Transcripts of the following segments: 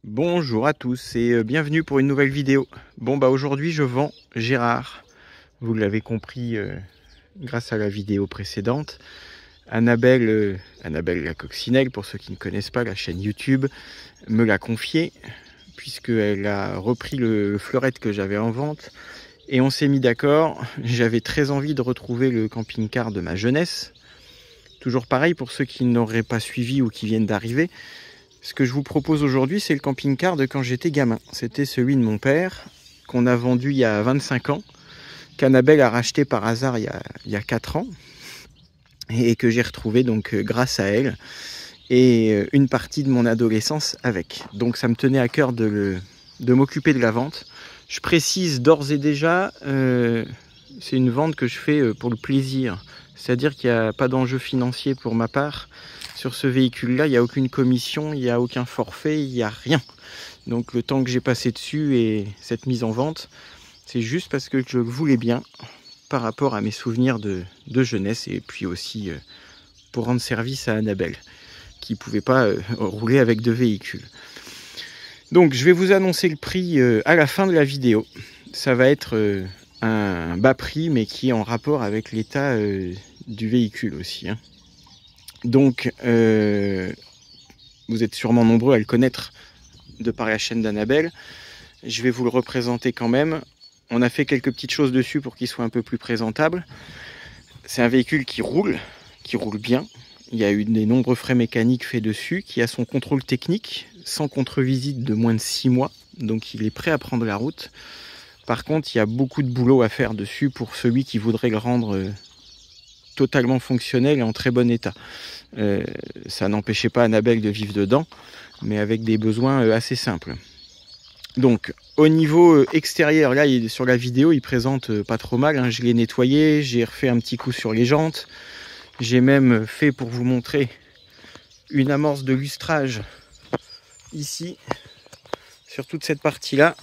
Bonjour à tous et bienvenue pour une nouvelle vidéo. Bon bah aujourd'hui je vends Gérard. Vous l'avez compris grâce à la vidéo précédente. Annabelle la coccinelle, pour ceux qui ne connaissent pas la chaîne YouTube, me l'a confié puisqu'elle a repris le fleurette que j'avais en vente et on s'est mis d'accord. J'avais très envie de retrouver le camping-car de ma jeunesse. Toujours pareil pour ceux qui n'auraient pas suivi ou qui viennent d'arriver. Ce que je vous propose aujourd'hui, c'est le camping-car de quand j'étais gamin. C'était celui de mon père, qu'on a vendu il y a 25 ans, qu'Annabelle a racheté par hasard il y a 4 ans, et que j'ai retrouvé donc grâce à elle, et une partie de mon adolescence avec. Donc ça me tenait à cœur de m'occuper de la vente. Je précise d'ores et déjà, c'est une vente que je fais pour le plaisir. C'est-à-dire qu'il n'y a pas d'enjeu financier pour ma part. Sur ce véhicule-là, il n'y a aucune commission, il n'y a aucun forfait, il n'y a rien. Donc le temps que j'ai passé dessus et cette mise en vente, c'est juste parce que je le voulais bien par rapport à mes souvenirs de jeunesse et puis aussi pour rendre service à Annabelle, qui ne pouvait pas rouler avec deux véhicules. Donc je vais vous annoncer le prix à la fin de la vidéo. Ça va être un bas prix, mais qui est en rapport avec l'état du véhicule aussi, hein. Donc, vous êtes sûrement nombreux à le connaître de par la chaîne d'Annabelle. Je vais vous le représenter quand même. On a fait quelques petites choses dessus pour qu'il soit un peu plus présentable. C'est un véhicule qui roule bien. Il y a eu des nombreux frais mécaniques faits dessus, qui a son contrôle technique, sans contre-visite de moins de 6 mois. Donc il est prêt à prendre la route. Par contre, il y a beaucoup de boulot à faire dessus pour celui qui voudrait le rendre totalement fonctionnel et en très bon état. Ça n'empêchait pas Annabelle de vivre dedans, mais avec des besoins assez simples. Donc au niveau extérieur, là sur la vidéo il présente pas trop mal, hein. Je l'ai nettoyé, j'ai refait un petit coup sur les jantes, j'ai même fait, pour vous montrer, une amorce de lustrage ici sur toute cette partie là,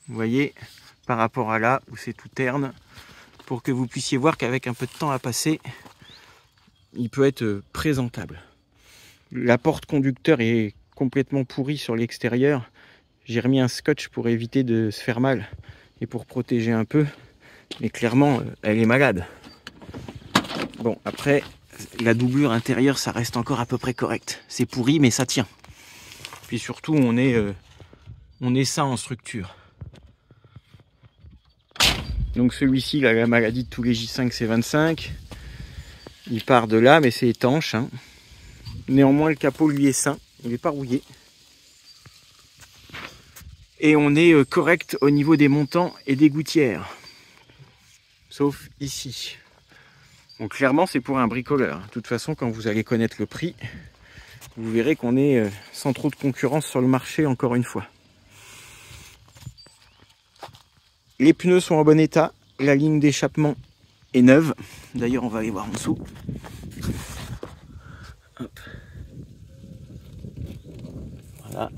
vous voyez, par rapport à là où c'est tout terne, pour que vous puissiez voir qu'avec un peu de temps à passer, il peut être présentable. La porte conducteur est complètement pourrie sur l'extérieur. J'ai remis un scotch pour éviter de se faire mal et pour protéger un peu. Mais clairement, elle est malade. Bon, après, la doublure intérieure, ça reste encore à peu près correct. C'est pourri, mais ça tient. Puis surtout, on est sain en structure. Donc celui-ci, la maladie de tous les J5, c'est 25. Il part de là, mais c'est étanche, hein. Néanmoins, le capot, lui, est sain. Il n'est pas rouillé. Et on est correct au niveau des montants et des gouttières. Sauf ici. Donc clairement, c'est pour un bricoleur. De toute façon, quand vous allez connaître le prix, vous verrez qu'on est sans trop de concurrence sur le marché, encore une fois. Les pneus sont en bon état. La ligne d'échappement est neuve. D'ailleurs, on va aller voir en dessous. Hop. Voilà.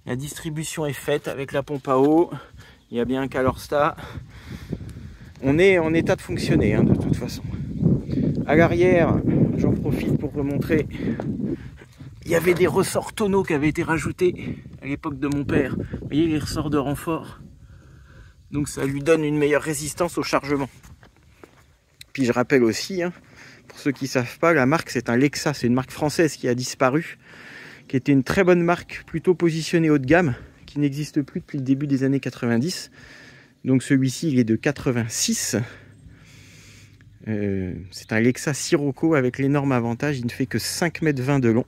La distribution est faite avec la pompe à eau. Il y a bien un Calorstat. On est en état de fonctionner, hein, de toute façon. À l'arrière, j'en profite pour vous montrer. Il y avait des ressorts tonneaux qui avaient été rajoutés à l'époque de mon père. Vous voyez les ressorts de renfort. Donc ça lui donne une meilleure résistance au chargement. Puis je rappelle aussi, hein, pour ceux qui ne savent pas, la marque c'est un Lexa, c'est une marque française qui a disparu, qui était une très bonne marque, plutôt positionnée haut de gamme, qui n'existe plus depuis le début des années 90. Donc celui-ci il est de 86. C'est un Lexa Sirocco avec l'énorme avantage, il ne fait que 5,20 m de long.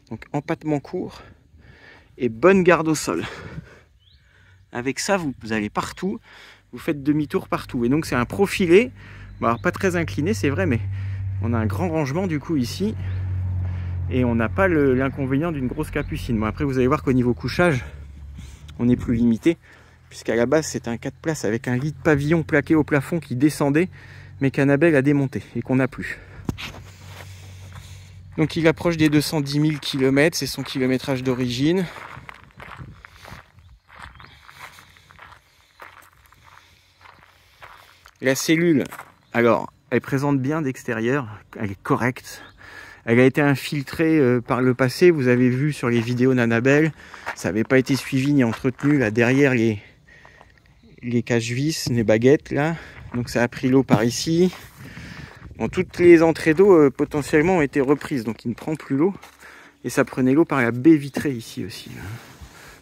Donc empattement court et bonne garde au sol. Avec ça, vous allez partout, vous faites demi-tour partout. Et donc c'est un profilé, bon, alors pas très incliné c'est vrai, mais on a un grand rangement du coup ici. Et on n'a pas l'inconvénient d'une grosse capucine. Bon, après vous allez voir qu'au niveau couchage, on est plus limité. Puisqu'à la base c'est un 4 places avec un lit de pavillon plaqué au plafond qui descendait, mais qu'Annabelle a démonté et qu'on n'a plus. Donc il approche des 210 000 km, c'est son kilométrage d'origine. La cellule, alors, elle présente bien d'extérieur, elle est correcte. Elle a été infiltrée par le passé. Vous avez vu sur les vidéos d'Annabelle, ça n'avait pas été suivi ni entretenu là derrière les cache-vis, les baguettes là. Donc ça a pris l'eau par ici. Bon, toutes les entrées d'eau potentiellement ont été reprises, donc il ne prend plus l'eau. Et ça prenait l'eau par la baie vitrée ici aussi.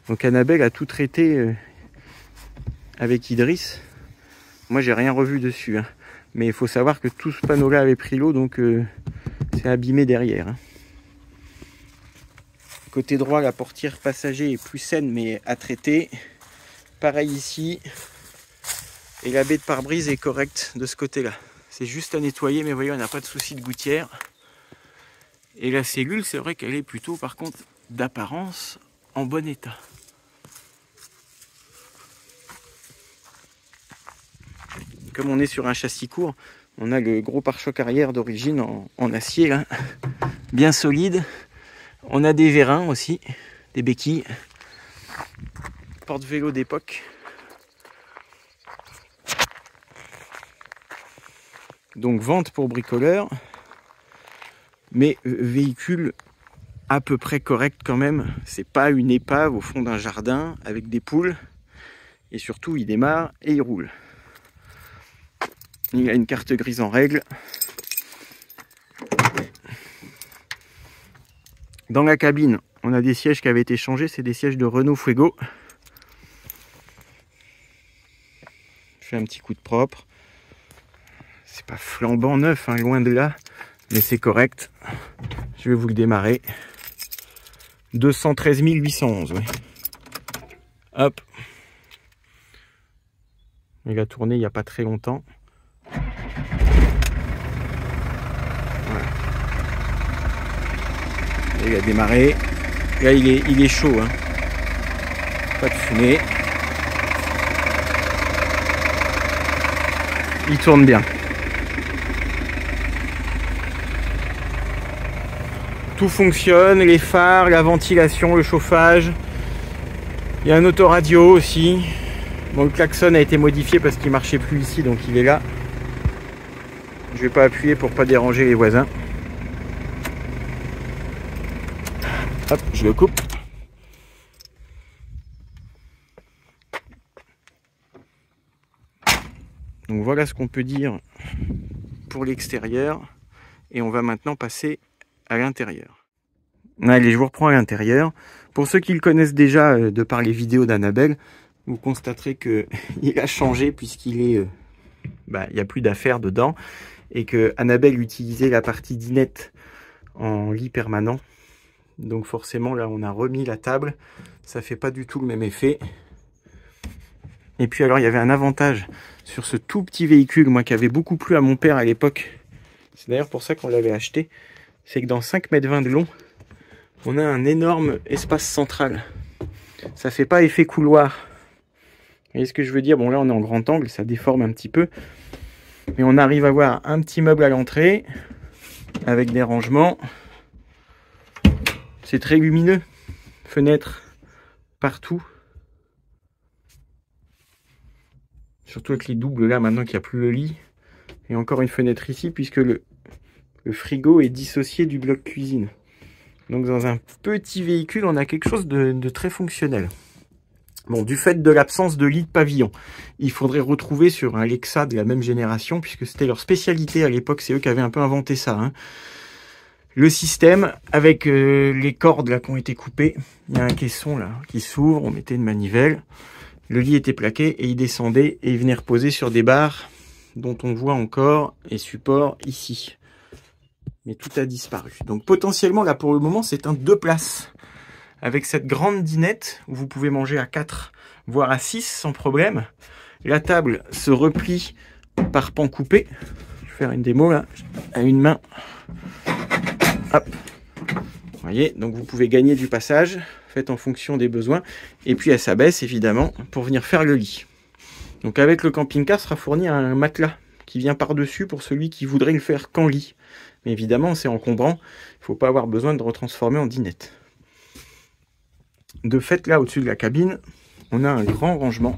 Donc Annabelle a tout traité avec Idriss. Moi j'ai rien revu dessus, hein. Mais il faut savoir que tout ce panneau là avait pris l'eau, donc c'est abîmé derrière, hein. Côté droit, la portière passager est plus saine mais à traiter. Pareil ici. Et la baie de pare-brise est correcte de ce côté là. C'est juste à nettoyer, mais voyez, on n'a pas de souci de gouttière. Et la cellule, c'est vrai qu'elle est plutôt, par contre, d'apparence, en bon état. Comme on est sur un châssis court, on a le gros pare-choc arrière d'origine en acier, là, bien solide. On a des vérins aussi, des béquilles. Porte-vélo d'époque. Donc vente pour bricoleur, mais véhicule à peu près correct quand même. C'est pas une épave au fond d'un jardin avec des poules. Et surtout, il démarre et il roule. Il a une carte grise en règle. Dans la cabine, on a des sièges qui avaient été changés. C'est des sièges de Renault Fuego. Je fais un petit coup de propre. C'est pas flambant neuf, hein, loin de là, mais c'est correct. Je vais vous le démarrer. 213 811, oui. Hop. Il a tourné il n'y a pas très longtemps. Voilà. Il a démarré. Là, il est chaud, hein. Pas de fumée. Il tourne bien. Tout fonctionne, les phares, la ventilation, le chauffage. Il y a un autoradio aussi. Bon, le klaxon a été modifié parce qu'il marchait plus ici, donc il est là. Je vais pas appuyer pour pas déranger les voisins. Hop, je le coupe. Donc voilà ce qu'on peut dire pour l'extérieur. Et on va maintenant passer à l'intérieur. Allez, je vous reprends à l'intérieur. Pour ceux qui le connaissent déjà de par les vidéos d'Annabelle, vous constaterez que il a changé puisqu'il est, il n'y a plus d'affaires dedans et que Annabelle utilisait la partie dinette en lit permanent. Donc forcément là on a remis la table, ça fait pas du tout le même effet. Et puis alors il y avait un avantage sur ce tout petit véhicule, moi qui avait beaucoup plu à mon père à l'époque. C'est d'ailleurs pour ça qu'on l'avait acheté. C'est que dans 5,20 m de long, on a un énorme espace central. Ça fait pas effet couloir. Vous voyez ce que je veux dire? Bon là on est en grand angle, ça déforme un petit peu. Mais on arrive à avoir un petit meuble à l'entrée, avec des rangements. C'est très lumineux. Fenêtres partout. Surtout avec les doubles là, maintenant qu'il n'y a plus le lit. Et encore une fenêtre ici, puisque le frigo est dissocié du bloc cuisine. Donc dans un petit véhicule, on a quelque chose de très fonctionnel. Bon, du fait de l'absence de lit de pavillon, il faudrait retrouver sur un Lexa de la même génération, puisque c'était leur spécialité à l'époque, c'est eux qui avaient un peu inventé ça, hein. Le système avec les cordes là qui ont été coupées, il y a un caisson là qui s'ouvre, on mettait une manivelle, le lit était plaqué et il descendait et il venait reposer sur des barres dont on voit encore les supports ici. Mais tout a disparu. Donc potentiellement là pour le moment c'est un 2 places. Avec cette grande dinette où vous pouvez manger à 4 voire à 6 sans problème. La table se replie par pan coupé. Je vais faire une démo là à une main. Hop. Vous voyez, donc vous pouvez gagner du passage, faites en fonction des besoins. Et puis elle s'abaisse évidemment pour venir faire le lit. Donc avec le camping-car sera fourni un matelas qui vient par-dessus pour celui qui voudrait le faire qu'en lit. Mais évidemment c'est encombrant, il ne faut pas avoir besoin de retransformer en dinette. De fait là au-dessus de la cabine, on a un grand rangement.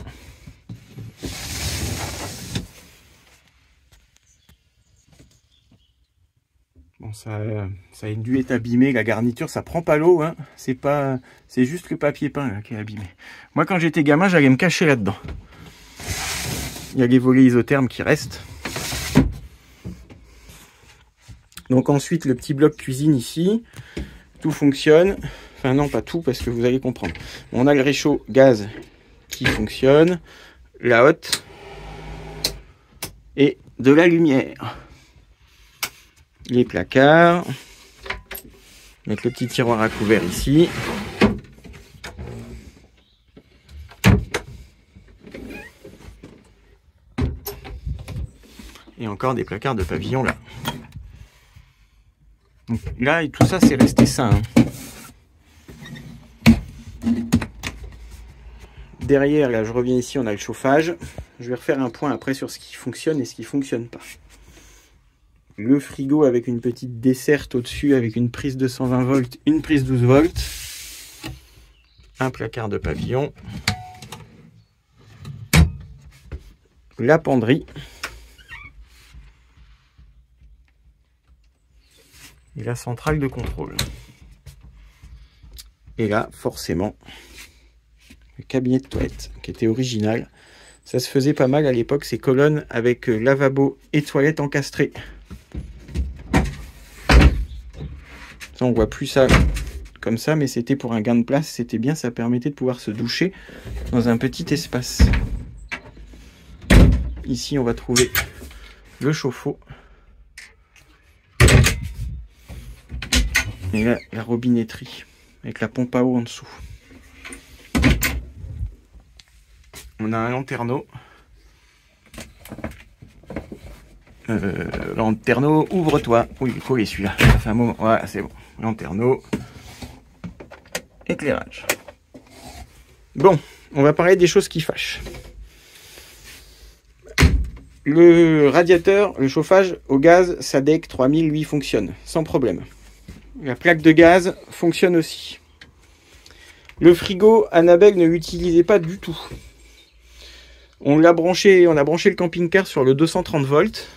Bon, Bon, ça a dû être abîmé, la garniture, ça prend pas l'eau, hein. C'est juste le papier peint là, qui est abîmé. Moi, quand j'étais gamin, j'allais me cacher là-dedans. Il y a les volets isothermes qui restent. Donc ensuite, le petit bloc cuisine ici, tout fonctionne. Enfin non, pas tout, parce que vous allez comprendre. On a le réchaud gaz qui fonctionne, la hotte et de la lumière. Les placards, avec le petit tiroir à couvert ici. Et encore des placards de pavillon là. Donc là, et tout ça, c'est resté sain. Hein. Derrière, là, je reviens ici, on a le chauffage. Je vais refaire un point après sur ce qui fonctionne et ce qui ne fonctionne pas. Le frigo avec une petite desserte au-dessus, avec une prise de 120 volts, une prise 12 volts. Un placard de pavillon. La penderie. Et la centrale de contrôle. Et là, forcément, le cabinet de toilette, qui était original. Ça se faisait pas mal à l'époque, ces colonnes avec lavabo et toilette encastrées. Ça, on voit plus ça comme ça, mais c'était pour un gain de place. C'était bien, ça permettait de pouvoir se doucher dans un petit espace. Ici, on va trouver le chauffe-eau. Et là, la robinetterie, avec la pompe à eau en dessous. On a un lanterneau. Lanterneau, ouvre-toi. Oui, il est collé celui-là. Ça fait un moment. Voilà, c'est bon. Lanterneau. Éclairage. Bon, on va parler des choses qui fâchent. Le radiateur, le chauffage au gaz SADEC 3000, lui, fonctionne sans problème. La plaque de gaz fonctionne aussi. Le frigo, Annabelle ne l'utilisait pas du tout. On a branché le camping-car sur le 230 volts.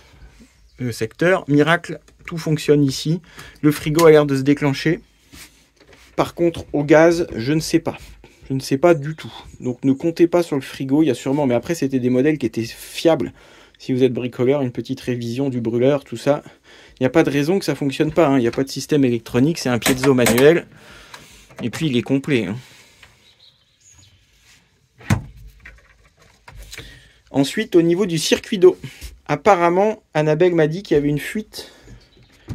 Le secteur, miracle, tout fonctionne ici. Le frigo a l'air de se déclencher. Par contre, au gaz, je ne sais pas. Je ne sais pas du tout. Donc ne comptez pas sur le frigo, il y a sûrement... Mais après, c'était des modèles qui étaient fiables. Si vous êtes bricoleur, une petite révision du brûleur, tout ça. Il n'y a pas de raison que ça ne fonctionne pas. Hein. Il n'y a pas de système électronique, c'est un piezo manuel. Et puis, il est complet. Hein. Ensuite, au niveau du circuit d'eau. Apparemment, Annabelle m'a dit qu'il y avait une fuite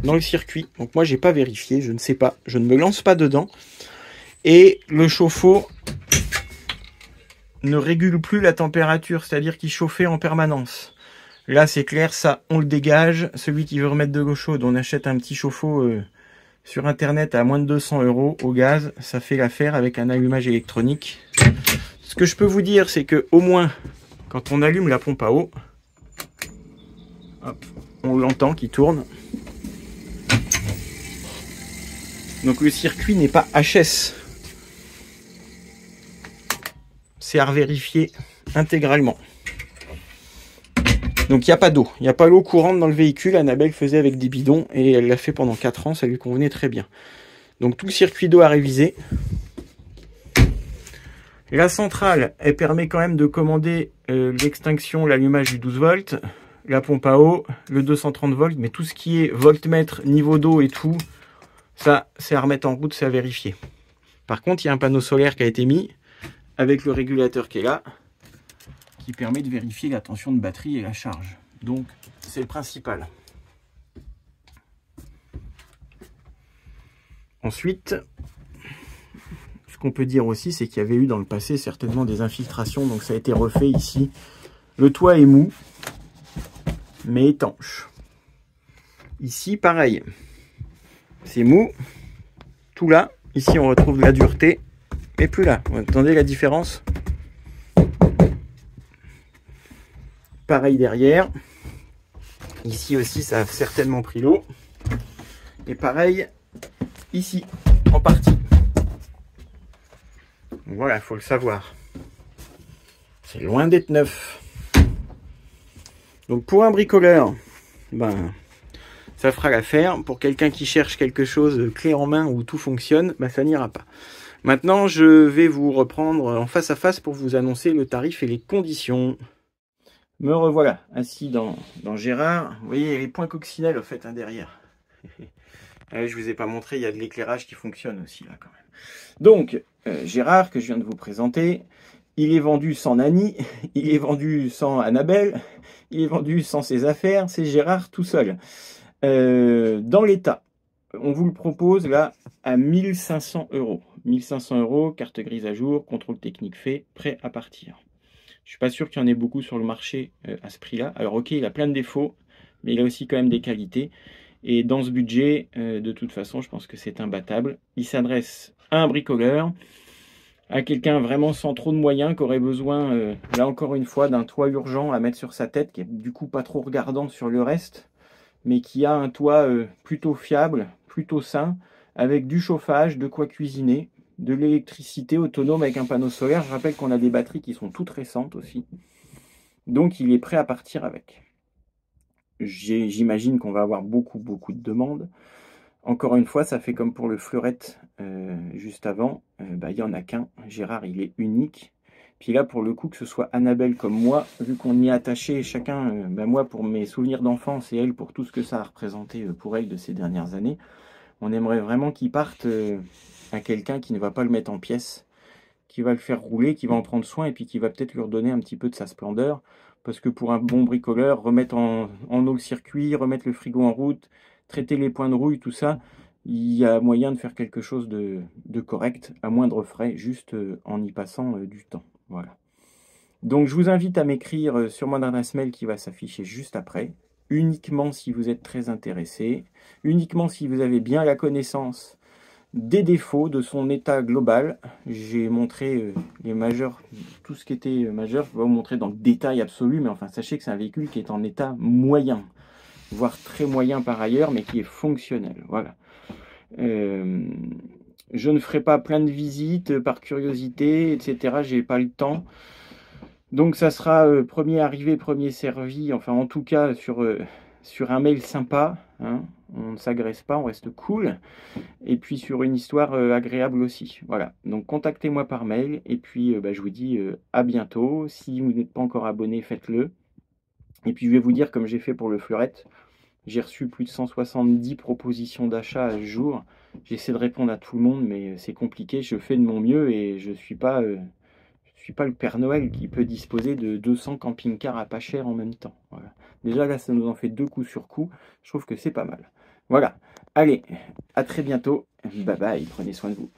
dans le circuit. Donc moi, j'ai pas vérifié, je ne sais pas. Je ne me lance pas dedans. Et le chauffe-eau ne régule plus la température, c'est-à-dire qu'il chauffait en permanence. Là, c'est clair, ça, on le dégage. Celui qui veut remettre de l'eau chaude, on achète un petit chauffe-eau sur Internet à moins de 200 € au gaz. Ça fait l'affaire avec un allumage électronique. Ce que je peux vous dire, c'est que au moins, quand on allume la pompe à eau, hop, on l'entend qui tourne. Donc le circuit n'est pas HS. C'est à revérifier intégralement. Donc il n'y a pas d'eau. Il n'y a pas l'eau courante dans le véhicule. Annabelle faisait avec des bidons et elle l'a fait pendant 4 ans. Ça lui convenait très bien. Donc tout le circuit d'eau à réviser. La centrale, elle permet quand même de commander l'extinction, l'allumage du 12 volts, la pompe à eau, le 230 volts, mais tout ce qui est voltmètre, niveau d'eau et tout, ça, c'est à remettre en route, c'est à vérifier. Par contre, il y a un panneau solaire qui a été mis avec le régulateur qui est là, qui permet de vérifier la tension de batterie et la charge. Donc, c'est le principal. Ensuite, ce qu'on peut dire aussi, c'est qu'il y avait eu dans le passé certainement des infiltrations, donc ça a été refait ici. Le toit est mou, mais étanche. Ici, pareil. C'est mou, tout là. Ici, on retrouve de la dureté, mais plus là. Vous entendez la différence? Pareil derrière. Ici aussi, ça a certainement pris l'eau. Et pareil, ici, en partie. Voilà, il faut le savoir. C'est loin d'être neuf. Donc pour un bricoleur, ben, ça fera l'affaire. Pour quelqu'un qui cherche quelque chose clé en main où tout fonctionne, bah, ça n'ira pas. Maintenant, je vais vous reprendre en face à face pour vous annoncer le tarif et les conditions. Me revoilà, assis dans Gérard. Vous voyez, il y a les points coccinelles, au fait, hein, derrière. Je vous ai pas montré, il y a de l'éclairage qui fonctionne aussi, là, quand même. Donc, Gérard, que je viens de vous présenter, il est vendu sans Nani, il est vendu sans Annabelle, il est vendu sans ses affaires, c'est Gérard tout seul. Dans l'état, on vous le propose, là, à 1500 €. 1500 €, carte grise à jour, contrôle technique fait, prêt à partir. Je suis pas sûr qu'il y en ait beaucoup sur le marché à ce prix-là. Alors ok, il a plein de défauts, mais il a aussi quand même des qualités. Et dans ce budget, de toute façon, je pense que c'est imbattable. Il s'adresse à un bricoleur, à quelqu'un vraiment sans trop de moyens, qui aurait besoin, là encore une fois, d'un toit urgent à mettre sur sa tête, qui est du coup pas trop regardant sur le reste, mais qui a un toit plutôt fiable, plutôt sain, avec du chauffage, de quoi cuisiner, de l'électricité autonome avec un panneau solaire. Je rappelle qu'on a des batteries qui sont toutes récentes aussi. Donc il est prêt à partir avec. J'imagine qu'on va avoir beaucoup de demandes. Encore une fois, ça fait comme pour le fleurette juste avant. Il n'y en a qu'un. Gérard, il est unique. Puis là, pour le coup, que ce soit Annabelle comme moi, vu qu'on y est attaché chacun, moi pour mes souvenirs d'enfance et elle pour tout ce que ça a représenté pour elle de ces dernières années, on aimerait vraiment qu'il parte à quelqu'un qui ne va pas le mettre en pièces, qui va le faire rouler, qui va en prendre soin et puis qui va peut-être lui redonner un petit peu de sa splendeur. Parce que pour un bon bricoleur, remettre en eau le circuit, remettre le frigo en route, traiter les points de rouille, tout ça, il y a moyen de faire quelque chose de correct, à moindre frais, juste en y passant du temps. Voilà. Donc je vous invite à m'écrire sur mon adresse mail qui va s'afficher juste après, uniquement si vous êtes très intéressé, uniquement si vous avez bien la connaissance des défauts de son état global. J'ai montré les majeurs, tout ce qui était majeur, je vais vous montrer dans le détail absolu, mais enfin sachez que c'est un véhicule qui est en état moyen, voire très moyen par ailleurs, mais qui est fonctionnel. Voilà. Je ne ferai pas plein de visites par curiosité, etc. J'ai pas le temps. Donc ça sera premier arrivé, premier servi, enfin en tout cas sur un mail sympa, hein. On ne s'agresse pas, on reste cool, et puis sur une histoire agréable aussi. Voilà, donc contactez-moi par mail, et puis je vous dis à bientôt. Si vous n'êtes pas encore abonné, faites-le. Et puis je vais vous dire, comme j'ai fait pour le fleurette, j'ai reçu plus de 170 propositions d'achat à ce jour. J'essaie de répondre à tout le monde, mais c'est compliqué, je fais de mon mieux, et je suis pas le Père Noël qui peut disposer de 200 camping-cars à pas cher en même temps. Voilà. Déjà là, ça nous en fait 2 coups sur coup. Je trouve que c'est pas mal. Voilà. Allez, à très bientôt. Bye bye, prenez soin de vous.